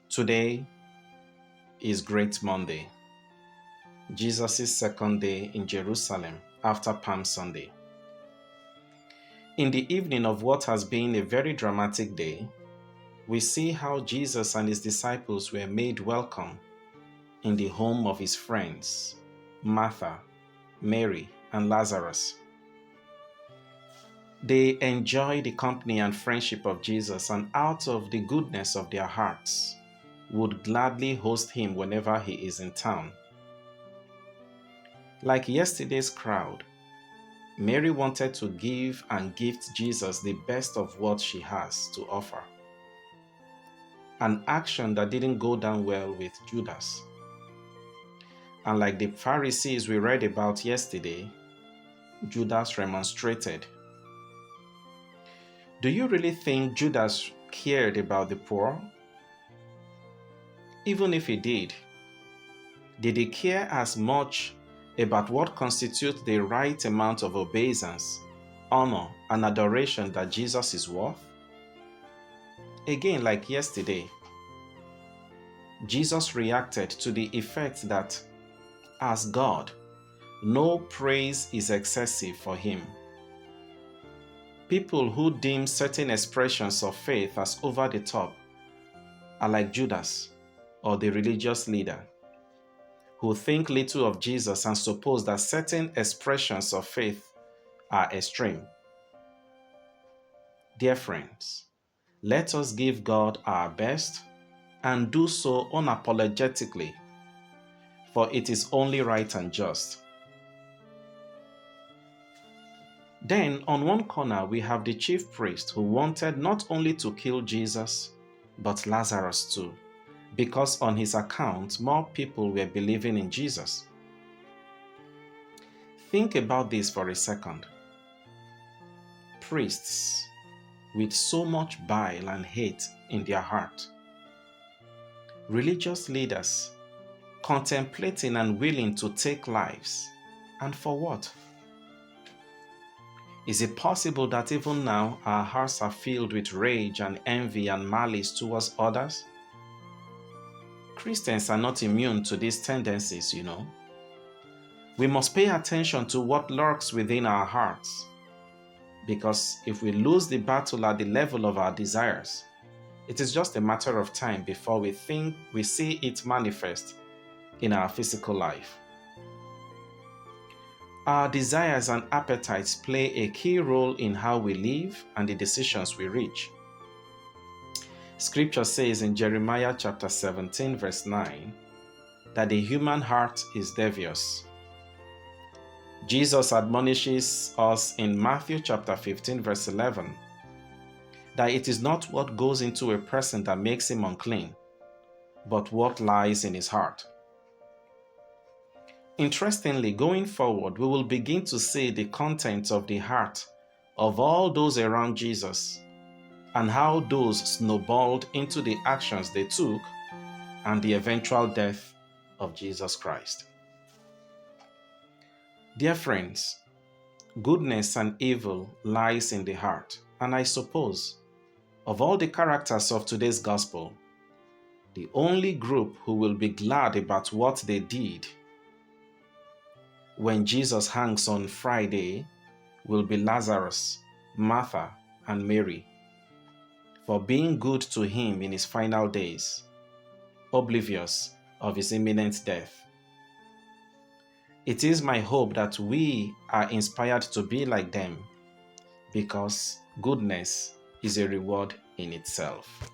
Today is Great Monday, Jesus' second day in Jerusalem after Palm Sunday. In the evening of what has been a very dramatic day, we see how Jesus and his disciples were made welcome in the home of his friends, Martha, Mary, and Lazarus. They enjoy the company and friendship of Jesus, and out of the goodness of their hearts, would gladly host him whenever he is in town. Like yesterday's crowd, Mary wanted to give and gift Jesus the best of what she has to offer. An action that didn't go down well with Judas. And like the Pharisees we read about yesterday, Judas remonstrated. Do you really think Judas cared about the poor? Even if he did he care as much about what constitutes the right amount of obeisance, honor, and adoration that Jesus is worth? Again, like yesterday, Jesus reacted to the effect that, as God, no praise is excessive for him. People who deem certain expressions of faith as over the top are like Judas or the religious leader, who think little of Jesus and suppose that certain expressions of faith are extreme. Dear friends, let us give God our best and do so unapologetically, for it is only right and just. Then, on one corner, we have the chief priest who wanted not only to kill Jesus, but Lazarus too, because on his account, more people were believing in Jesus. Think about this for a second. Priests with so much bile and hate in their heart. Religious leaders contemplating and willing to take lives. And for what? Is it possible that even now our hearts are filled with rage and envy and malice towards others? Christians are not immune to these tendencies, you know. We must pay attention to what lurks within our hearts, because if we lose the battle at the level of our desires, it is just a matter of time before we think we see it manifest in our physical life. Our desires and appetites play a key role in how we live and the decisions we reach. Scripture says in Jeremiah chapter 17 verse 9 that the human heart is devious. Jesus admonishes us in Matthew chapter 15 verse 11 that it is not what goes into a person that makes him unclean, but what lies in his heart. Interestingly, going forward, we will begin to see the contents of the heart of all those around Jesus and how those snowballed into the actions they took and the eventual death of Jesus Christ. Dear friends, goodness and evil lies in the heart, and I suppose, of all the characters of today's gospel, the only group who will be glad about what they did when Jesus hangs on Friday will be Lazarus, Martha, and Mary, for being good to him in his final days, oblivious of his imminent death. It is my hope that we are inspired to be like them, because goodness is a reward in itself.